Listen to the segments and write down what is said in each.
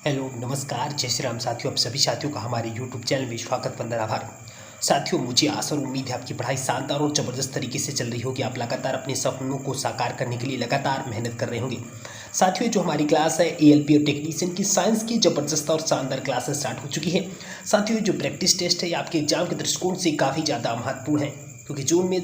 Hello नमस्कार जय श्री राम साथियों, आप सभी साथियों का हमारे यूट्यूब चैनल में स्वागत वंदन आभार। साथियों, मुझे आशा और उम्मीद है आपकी पढ़ाई शानदार और ज़बरदस्त तरीके से चल रही होगी। आप लगातार अपने सपनों को साकार करने के लिए लगातार मेहनत कर रहे होंगे। साथियों, जो हमारी क्लास है एएलपी और टेक्नीशियन की साइंस की ज़बरदस्त और शानदार क्लास स्टार्ट हो चुकी है। साथियों, जो प्रैक्टिस टेस्ट है ये आपके एग्जाम के दृष्टिकोण से काफ़ी ज़्यादा महत्वपूर्ण है, क्योंकि जून में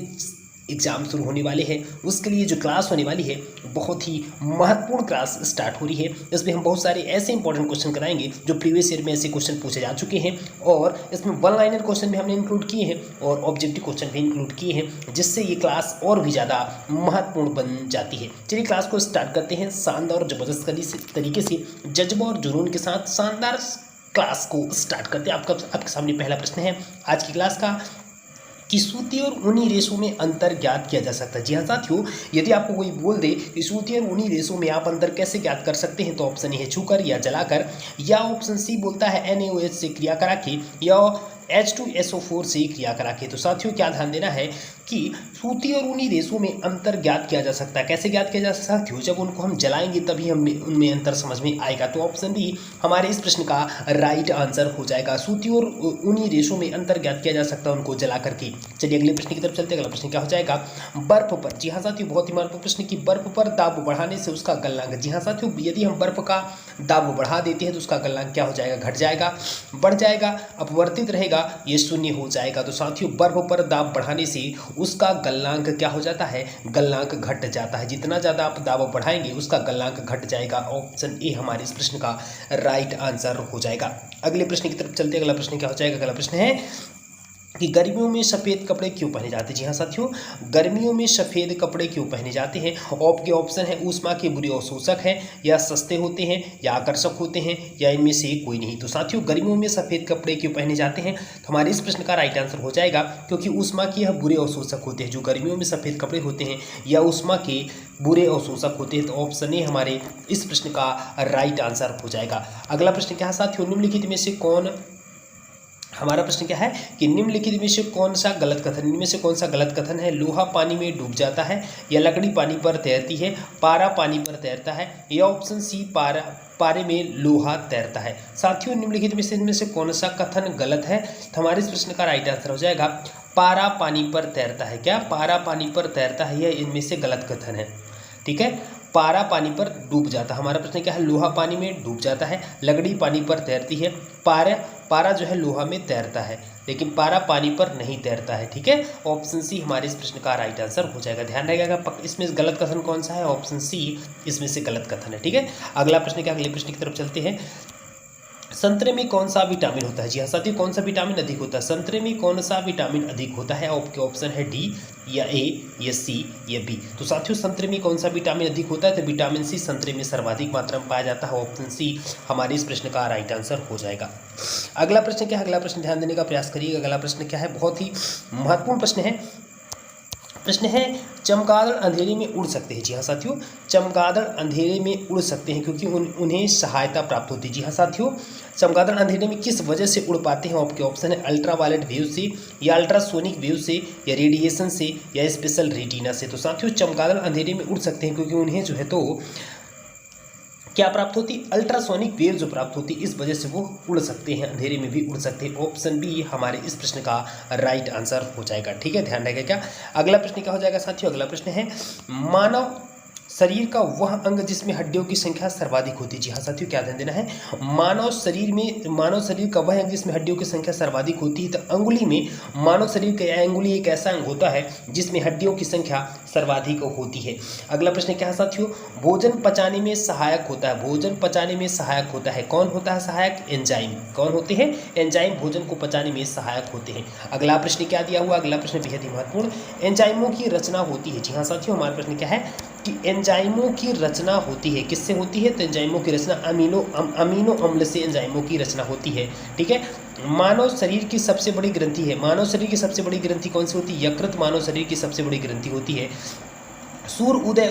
एग्ज़ाम शुरू होने वाले हैं। उसके लिए जो क्लास होने वाली है बहुत ही महत्वपूर्ण क्लास स्टार्ट हो रही है। इसमें हम बहुत सारे ऐसे इंपॉर्टेंट क्वेश्चन कराएंगे जो प्रीवियस ईयर में ऐसे क्वेश्चन पूछे जा चुके हैं, और इसमें वन लाइनर क्वेश्चन भी हमने इंक्लूड किए हैं और ऑब्जेक्टिव क्वेश्चन भी इंक्लूड किए हैं, जिससे ये क्लास और भी ज़्यादा महत्वपूर्ण बन जाती है। चलिए क्लास को स्टार्ट करते हैं शानदार और ज़बरदस्त तरीके से जज्बा और जुनून के साथ शानदार क्लास को स्टार्ट करते हैं। आपके सामने पहला प्रश्न है आज की क्लास का कि सूती और ऊनी रेशों में अंतर ज्ञात किया जा सकता है। जी हाँ साथियों, यदि आपको कोई बोल दे कि सूती और ऊनी रेशों में आप अंतर कैसे ज्ञात कर सकते हैं, तो ऑप्शन ए है छूकर या जलाकर, या ऑप्शन सी बोलता है NaOH से क्रिया करा के, या H2SO4 से क्रिया करा के। तो साथियों क्या ध्यान देना है कि सूती और ऊनी रेशों में अंतर ज्ञात किया जा सकता है। कैसे ज्ञात किया जा सकता है साथियों? जब उनको हम जलाएंगे तभी हम उनमें अंतर समझ में आएगा। तो ऑप्शन बी हमारे इस प्रश्न का राइट आंसर हो जाएगा। सूती और ऊनी रेशों में अंतर ज्ञात किया जा सकता है उनको जला करके। चलिए अगले प्रश्न की तरफ चलते हैं। अगला प्रश्न क्या हो जाएगा? बर्फ पर। जी हाँ साथियों, बहुत ही महत्वपूर्ण प्रश्न की बर्फ पर दाब बढ़ाने से उसका गलनांक। जी हाँ साथियों, यदि हम बर्फ का दाब बढ़ा देते हैं तो उसका गलनांक क्या हो जाएगा? घट जाएगा, बढ़ जाएगा, अपवर्तित रहेगा, ये शून्य हो जाएगा। तो साथियों बर्फ पर दाब बढ़ाने से उसका गलनांक क्या हो जाता है? गलनांक घट जाता है। जितना ज़्यादा आप दाब बढ़ाएंगे उसका गलनांक घट जाएगा। ऑप्शन ए हमारे इस प्रश्न का राइट आंसर हो जाएगा। अगले प्रश्न की तरफ चलते हैं। अगला प्रश्न क्या हो जाएगा? अगला प्रश्न है कि गर्मियों में सफ़ेद कपड़े क्यों पहने जाते हैं। जी हाँ साथियों, गर्मियों में सफ़ेद कपड़े क्यों पहने जाते हैं? आपके ऑप्शन है ऊष्मा के बुरे अवशोषक हैं, या सस्ते होते हैं, या आकर्षक होते हैं, या इनमें से कोई नहीं। तो साथियों गर्मियों में सफ़ेद कपड़े क्यों पहने जाते हैं? तो हमारे इस प्रश्न का राइट आंसर हो जाएगा क्योंकि ऊष्मा के यह बुरे अवशोषक होते हैं। जो गर्मियों में सफ़ेद कपड़े होते हैं या ऊष्मा के बुरे अवशोषक होते हैं। तो ऑप्शन ए हमारे इस प्रश्न का राइट आंसर हो जाएगा। अगला प्रश्न क्या है साथियों? निम्नलिखित में से कौन, हमारा प्रश्न क्या है कि निम्नलिखित में से कौन सा गलत कथन, इनमें से कौन सा गलत कथन है? लोहा पानी में डूब जाता है, या लकड़ी पानी पर तैरती है, पारा पानी पर तैरता है, या ऑप्शन सी पारे में लोहा तैरता है। साथियों निम्नलिखित में से इनमें से कौन सा कथन गलत है? तो हमारे इस प्रश्न का राइट आंसर हो जाएगा पारा पानी पर तैरता है। क्या पारा पानी पर तैरता है? यह इनमें से गलत कथन है। ठीक है, पारा पानी पर डूब जाता है। हमारा प्रश्न क्या है? लोहा पानी में डूब जाता है, लकड़ी पानी पर तैरती है, पारा जो है लोहा में तैरता है, लेकिन पारा पानी पर नहीं तैरता है। ठीक है, ऑप्शन सी हमारे इस प्रश्न का राइट आंसर हो जाएगा। ध्यान रखिएगा इसमें गलत कथन कौन सा है? ऑप्शन सी इसमें से गलत कथन है। ठीक है, अगला प्रश्न क्या, अगले प्रश्न की तरफ चलते हैं। संतरे में कौन सा विटामिन होता है? जी हाँ साथियों, कौन सा विटामिन अधिक होता है? संतरे में कौन सा विटामिन अधिक होता है? आपके ऑप्शन है डी, या ए, या सी, या बी। तो साथियों संतरे में कौन सा विटामिन अधिक होता है? तो विटामिन सी संतरे में सर्वाधिक मात्रा में पाया जाता है। ऑप्शन सी हमारे इस प्रश्न का राइट आंसर हो जाएगा। अगला प्रश्न क्या है? अगला प्रश्न ध्यान देने का प्रयास करिएगा। अगला प्रश्न क्या है? बहुत ही महत्वपूर्ण प्रश्न है। प्रश्न है चमगादड़ अंधेरे में उड़ सकते हैं। जी हाँ साथियों, चमगादड़ अंधेरे में उड़ सकते हैं क्योंकि उन्हें सहायता प्राप्त होती है। जी हाँ साथियों, चमगादड़ अंधेरे में किस वजह से उड़ पाते हैं? आपके ऑप्शन है अल्ट्रावायलेट वेव से, या अल्ट्रासोनिक वेव से, या रेडिएशन से, या स्पेशल रेटिना से। तो साथियों चमगादड़ अंधेरे में उड़ सकते हैं क्योंकि उन्हें जो है तो क्या प्राप्त होती? अल्ट्रासोनिक वेव जो प्राप्त होती, इस वजह से वो उड़ सकते हैं, अंधेरे में भी उड़ सकते हैं। ऑप्शन बी हमारे इस प्रश्न का राइट आंसर हो जाएगा। ठीक है, ध्यान रखिएगा। क्या अगला प्रश्न क्या हो जाएगा साथियों? अगला प्रश्न है मानव शरीर का वह अंग जिसमें हड्डियों की संख्या सर्वाधिक होती है। जी हाँ साथियों, क्या ध्यान देना है? मानव शरीर का वह अंग जिसमें हड्डियों की संख्या सर्वाधिक होती है। तो अंगुली में, मानव शरीर का अंगुली एक ऐसा अंग होता है जिसमें हड्डियों की संख्या सर्वाधिक होती है। अगला प्रश्न क्या है साथियों? भोजन पचाने में सहायक होता है। भोजन पचाने में सहायक होता है, कौन होता है सहायक? एंजाइम। कौन होते हैं? एंजाइम भोजन को पचाने में सहायक होते हैं। अगला प्रश्न क्या दिया हुआ? अगला प्रश्न बेहद ही महत्वपूर्ण, एंजाइमों की रचना होती है। जी हाँ साथियों, हमारा प्रश्न क्या है कि एंजाइमों की रचना होती है, किससे होती है? तो एंजाइमों की रचना अमीनो अम्ल से एंजाइमों की रचना होती है। ठीक है, मानव शरीर की सबसे बड़ी ग्रंथि है, मानव शरीर की सबसे बड़ी ग्रंथि कौन सी होती है? यकृत मानव शरीर की सबसे बड़ी ग्रंथि होती है। सूर्य उदय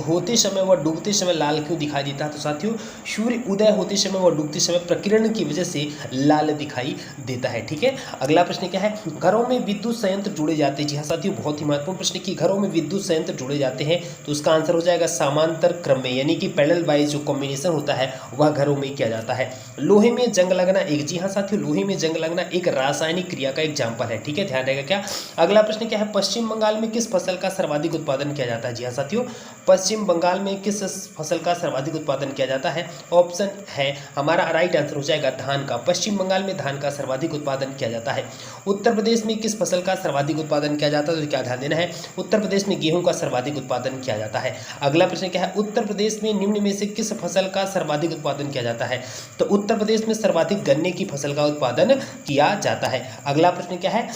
होते समय व डूबते समय लाल क्यों दिखाई देता है? तो साथियों सूर्य उदय होते समय व डूबते समय प्रकीर्णन की वजह से लाल दिखाई देता है। ठीक है, अगला प्रश्न क्या है? घरों में विद्युत संयंत्र जुड़े जाते हैं। जी हाँ साथियों, बहुत ही महत्वपूर्ण प्रश्न कि घरों में विद्युत संयंत्र जुड़े जाते हैं, तो उसका आंसर हो जाएगा समांतर क्रम में, यानी कि पैरेलल वाइज जो कॉम्बिनेशन होता है वह घरों में किया जाता है। लोहे में जंग लगना एक, जी हाँ साथियों, लोहे में जंग लगना एक रासायनिक क्रिया का एग्जाम्पल है। ठीक है, ध्यान रहेगा क्या? अगला प्रश्न क्या है? पश्चिम बंगाल में किस फसल का सर्वाधिक उत्पादन किया जाता है? जी हाँ साथियों, पश्चिम बंगाल में किस फसल का सर्वाधिक उत्पादन किया जाता है? ऑप्शन है हमारा राइट आंसर हो जाएगा धान का। पश्चिम बंगाल में धान का सर्वाधिक उत्पादन किया जाता है। उत्तर प्रदेश में किस फसल का सर्वाधिक उत्पादन किया जाता है? तो क्या ध्यान देना है, उत्तर प्रदेश में गेहूं का सर्वाधिक उत्पादन किया जाता है। अगला प्रश्न क्या है? उत्तर प्रदेश में निम्न में से किस फसल का सर्वाधिक उत्पादन किया जाता है? तो उत्तर प्रदेश में सर्वाधिक गन्ने की फसल का उत्पादन किया जाता है। अगला प्रश्न क्या है?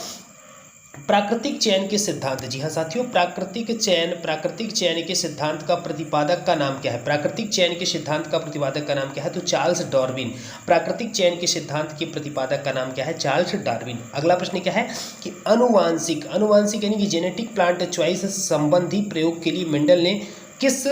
प्राकृतिक चयन के सिद्धांत, जी हाँ साथियों, प्राकृतिक चयन के सिद्धांत का प्रतिपादक का नाम क्या है? प्राकृतिक चयन के सिद्धांत का प्रतिपादक का नाम क्या है? तो चार्ल्स डार्विन। प्राकृतिक चयन के सिद्धांत के प्रतिपादक का नाम क्या है? Charles Darwin. अगला प्रश्न क्या है कि अनुवांशिक यानी कि जेनेटिक प्लांट चॉइस संबंधी प्रयोग के लिए मेंडल ने किस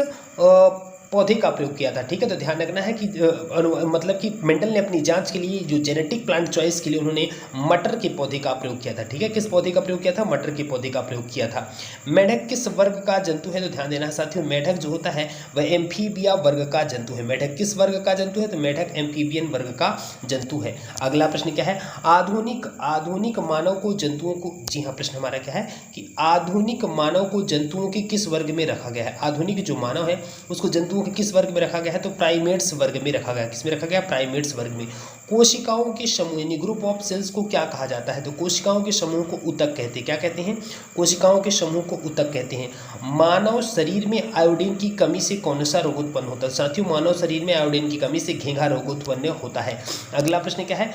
पौधे का प्रयोग किया था? ठीक है, तो ध्यान रखना है कि मतलब कि मेंडल ने अपनी जांच के लिए जो जेनेटिक प्लांट चॉइस के लिए उन्होंने मटर के पौधे का प्रयोग किया था। ठीक है, किस पौधे का प्रयोग किया था? मटर के पौधे का प्रयोग किया था। मेढक किस वर्ग का जंतु है? तो ध्यान देना है साथियों, मेढक जो होता है वह एम्फीबिया वर्ग का जंतु है। मेढक किस वर्ग का जंतु है? तो मेढक एम्फीबियन वर्ग का जंतु है। अगला प्रश्न क्या है? आधुनिक मानव को जंतुओं को, जी हाँ, प्रश्न हमारा क्या है कि आधुनिक मानव को जंतुओं के किस वर्ग में रखा गया है? आधुनिक जो मानव है उसको जंतुओं के किस वर्ग में रखा गया है? तो प्राइमेट्स वर्ग में रखा गया। किसमें रखा गया? प्राइमेट्स वर्ग में। कोशिकाओं के समूह यानी ग्रुप ऑफ सेल्स को क्या कहा जाता है? तो कोशिकाओं के समूह को ऊतक कहते हैं। क्या कहते हैं? कोशिकाओं के समूह को ऊतक कहते हैं। मानव शरीर में आयोडीन की कमी से कौन सा रोग उत्पन्न होता है? साथियों, मानव शरीर में आयोडीन की कमी से घेंघा रोग उत्पन्न होता है। अगला प्रश्न क्या है?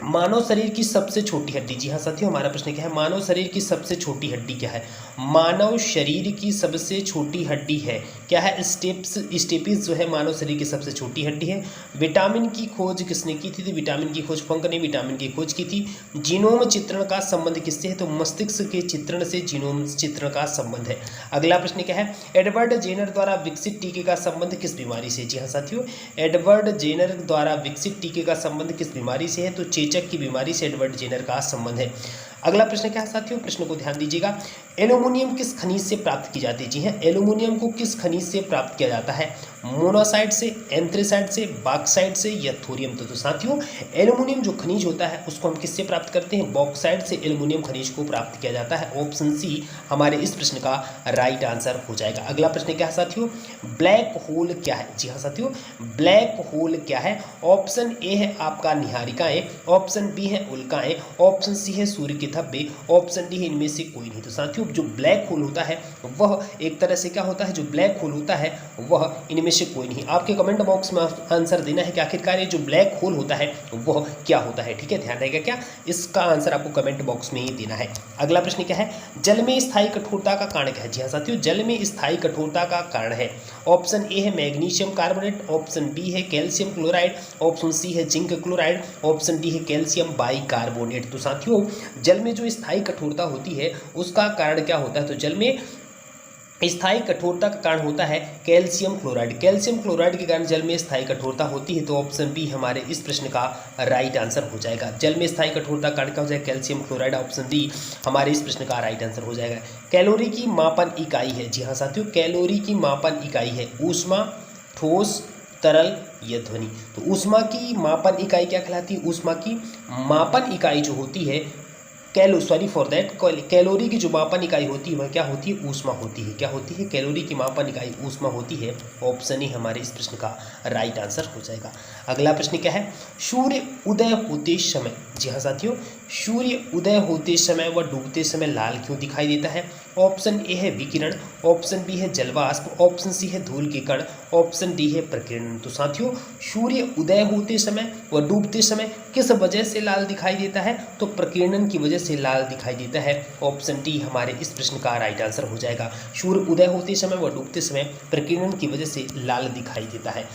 मानव शरीर की सबसे छोटी हड्डी, जी हाँ साथियों, हमारा प्रश्न क्या है? मानव शरीर की सबसे छोटी हड्डी क्या है? मानव शरीर की सबसे छोटी हड्डी है क्या है? स्टेपिस जो है मानव शरीर की सबसे छोटी हड्डी है। विटामिन की खोज किसने की थी? तो विटामिन की खोज फंक ने विटामिन की खोज की थी। जीनोम चित्रण का संबंध किससे है? तो मस्तिष्क के चित्रण से जीनोम चित्रण का संबंध है। अगला प्रश्न क्या है? एडवर्ड जेनर द्वारा विकसित टीके का संबंध किस बीमारी से? जी हाँ साथियों, एडवर्ड जेनर द्वारा विकसित टीके का संबंध किस बीमारी से है? तो चेचक की बीमारी से एडवर्ड जेनर का संबंध है। अगला प्रश्न क्या है साथियों? प्रश्न को ध्यान दीजिएगा। एल्यूमिनियम किस खनिज से प्राप्त की जाती है? जी हाँ, एल्यूमिनियम को किस खनिज से प्राप्त किया जाता है? मोनासाइट से, एंथ्रेसाइट से, बॉक्साइट से या थोरियम। तो साथियों एल्यूमिनियम जो खनिज होता है उसको हम किससे प्राप्त करते हैं? बॉक्साइट से एल्यूमिनियम खनिज को प्राप्त किया जाता है। ऑप्शन सी हमारे इस प्रश्न का राइट आंसर हो जाएगा। अगला प्रश्न क्या है साथियों? ब्लैक होल क्या है? जी हाँ साथियों, ब्लैक होल क्या है? ऑप्शन ए है आपका निहारिकाएं, ऑप्शन बी है उल्काएं, ऑप्शन सी है सूर्य के धब्बे, ऑप्शन डी है इनमें से कोई नहीं। तो साथियों जो ब्लैक होल होता है वह एक तरह से क्या होता है? जो ब्लैक होल होता है वह इनमें से कोई नहीं। आपके कमेंट बॉक्स में आंसर देना है कि आखिरकार ये जो ब्लैक होल होता है वह क्या होता है। ठीक है, ध्यान रहेगा क्या? इसका आंसर आपको कमेंट बॉक्स में ही देना है। अगला प्रश्न क्या है? जल में स्थायी कठोरता का कारण क्या है? जी हाँ साथियों, जल में स्थायी कठोरता का कारण है ऑप्शन ए है मैग्नीशियम कार्बोनेट, ऑप्शन बी है कैल्शियम क्लोराइड, ऑप्शन सी है जिंक क्लोराइड, ऑप्शन डी है कैल्शियम बाइकार्बोनेट। तो साथियों जल में जो स्थायी कठोरता होती है उसका कारण क्या होता है? तो जल में स्थायी कठोरता का कारण होता है कैल्शियम क्लोराइड। कैल्शियम क्लोराइड के कारण जल में स्थायी कठोरता होती है। तो ऑप्शन बी हमारे इस प्रश्न का राइट आंसर हो जाएगा। जल में स्थायी कठोरता का कारण क्या हो जाएगा? Calcium chloride. ऑप्शन डी हमारे इस प्रश्न का राइट आंसर हो जाएगा। कैलोरी की मापन इकाई है, जी हाँ साथियों, कैलोरी की मापन इकाई है ऊष्मा, ठोस, तरल या ध्वनि। तो ऊष्मा की मापन इकाई क्या कहलाती है? ऊष्मा की मापन इकाई जो होती है कैलोरी की जो मापन इकाई होती है वह क्या होती है? ऊष्मा होती है। क्या होती है? कैलोरी की मापन इकाई ऊष्मा होती है। ऑप्शन ए हमारे इस प्रश्न का राइट आंसर हो जाएगा। अगला प्रश्न क्या है? सूर्य उदय होते समय, जी हाँ साथियों, सूर्य उदय होते समय व डूबते समय लाल क्यों दिखाई देता है? ऑप्शन ए है विकिरण, ऑप्शन बी है जलवाष्प, ऑप्शन सी है धूल के कण, ऑप्शन डी है प्रकीर्णन। तो साथियों सूर्य उदय होते समय व डूबते समय किस वजह से लाल दिखाई देता है? तो प्रकीर्णन की वजह से लाल दिखाई देता है। ऑप्शन डी हमारे इस प्रश्न का राइट आंसर हो जाएगा। सूर्य उदय होते समय व डूबते समय प्रकीर्णन की वजह से लाल दिखाई देता है।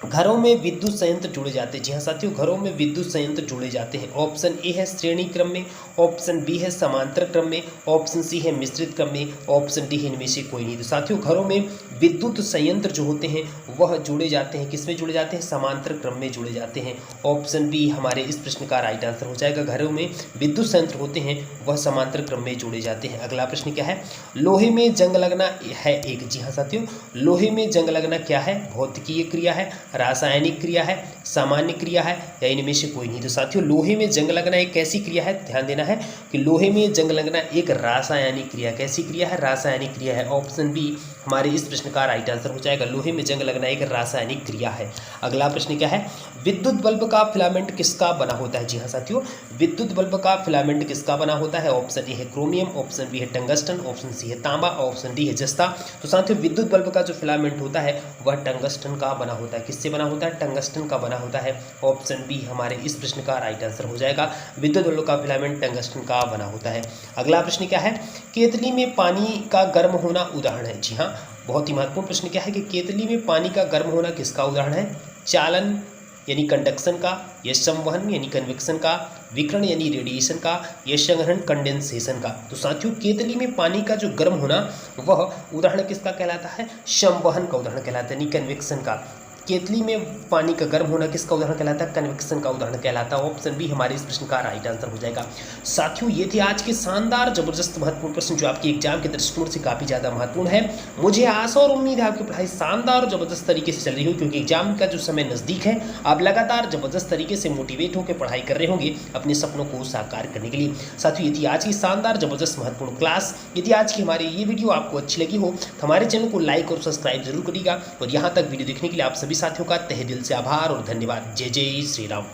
घरों में विद्युत संयंत्र जोड़े जाते हैं। जी हाँ साथियों, घरों में विद्युत संयंत्र जोड़े जाते हैं। ऑप्शन ए है श्रेणी क्रम में, ऑप्शन बी है समांतर क्रम में, ऑप्शन सी है मिश्रित क्रम में, ऑप्शन डी है इनमें से कोई नहीं। तो साथियों घरों में विद्युत संयंत्र जो होते हैं वह जोड़े जाते हैं, किसमें जोड़े जाते हैं? समांतर क्रम में जोड़े जाते हैं। ऑप्शन बी हमारे इस प्रश्न का राइट आंसर हो जाएगा। घरों में विद्युत संयंत्र होते हैं वह समांतर क्रम में जोड़े जाते हैं। अगला प्रश्न क्या है? लोहे में जंग लगना है एक। जी हाँ साथियों, लोहे में जंग लगना क्या है? भौतिकीय क्रिया है, रासायनिक क्रिया है, सामान्य क्रिया है या इनमें से कोई नहीं। तो साथियों लोहे में जंग लगना एक कैसी क्रिया है? ध्यान देना है कि लोहे में जंग लगना एक रासायनिक क्रिया। कैसी क्रिया है? रासायनिक क्रिया है। ऑप्शन बी हमारे इस प्रश्न का राइट आंसर हो जाएगा। लोहे में जंग लगना एक रासायनिक क्रिया है। अगला प्रश्न क्या है? विद्युत बल्ब का फिलामेंट किसका बना होता है? जी हाँ साथियों, विद्युत बल्ब का फिलामेंट किसका बना होता है? ऑप्शन ए है क्रोमियम, ऑप्शन बी है टंगस्टन, ऑप्शन सी है तांबा, ऑप्शन डी है जस्ता। तो साथियों विद्युत बल्ब का जो फिलामेंट होता है वह टंगस्टन का बना होता है। किससे बना होता है? टंगस्टन का बना होता है। ऑप्शन बी हमारे इस प्रश्न का राइट आंसर हो जाएगा। विद्युत बल्ब का फिलामेंट टंगस्टन का बना होता है। अगला प्रश्न क्या है? केतली में पानी का गर्म होना उदाहरण है। जी हाँ, बहुत ही महत्वपूर्ण प्रश्न क्या है कि केतली में पानी का गर्म होना किसका उदाहरण है? चालन यानी कंडक्शन का, या संवहन यानी कन्वेक्शन का, विकिरण यानी रेडिएशन का, या संग्रहण कंडेंसेशन का। तो साथियों केतली में पानी का जो गर्म होना वह उदाहरण किसका कहलाता है? संवहन का उदाहरण कहलाता है, यानी कन्वेक्शन का। केतली में पानी का गर्म होना किसका उदाहरण कहलाता है? कन्वेक्शन का उदाहरण कहलाता है। ऑप्शन बी हमारे इस प्रश्न का राइट आंसर हो जाएगा। साथियों ये थे आज के शानदार जबरदस्त महत्वपूर्ण प्रश्न जो आपके एग्जाम के दृष्टिकोण से काफ़ी ज़्यादा महत्वपूर्ण है। मुझे आशा और उम्मीद है आपकी पढ़ाई शानदार और जबरदस्त तरीके से चल रही हो, क्योंकि एग्जाम का जो समय नज़दीक है आप लगातार जबरदस्त तरीके से मोटिवेट होकर पढ़ाई कर रहे होंगे अपने सपनों को साकार करने के लिए। साथियों ये थी आज की शानदार जबरदस्त महत्वपूर्ण क्लास। यदि आज की हमारी ये वीडियो आपको अच्छी लगी हो तो हमारे चैनल को लाइक और सब्सक्राइब जरूर करिएगा। और यहाँ तक वीडियो देखने के लिए आप सभी साथियों का तहे दिल से आभार और धन्यवाद। जय जय श्री राम।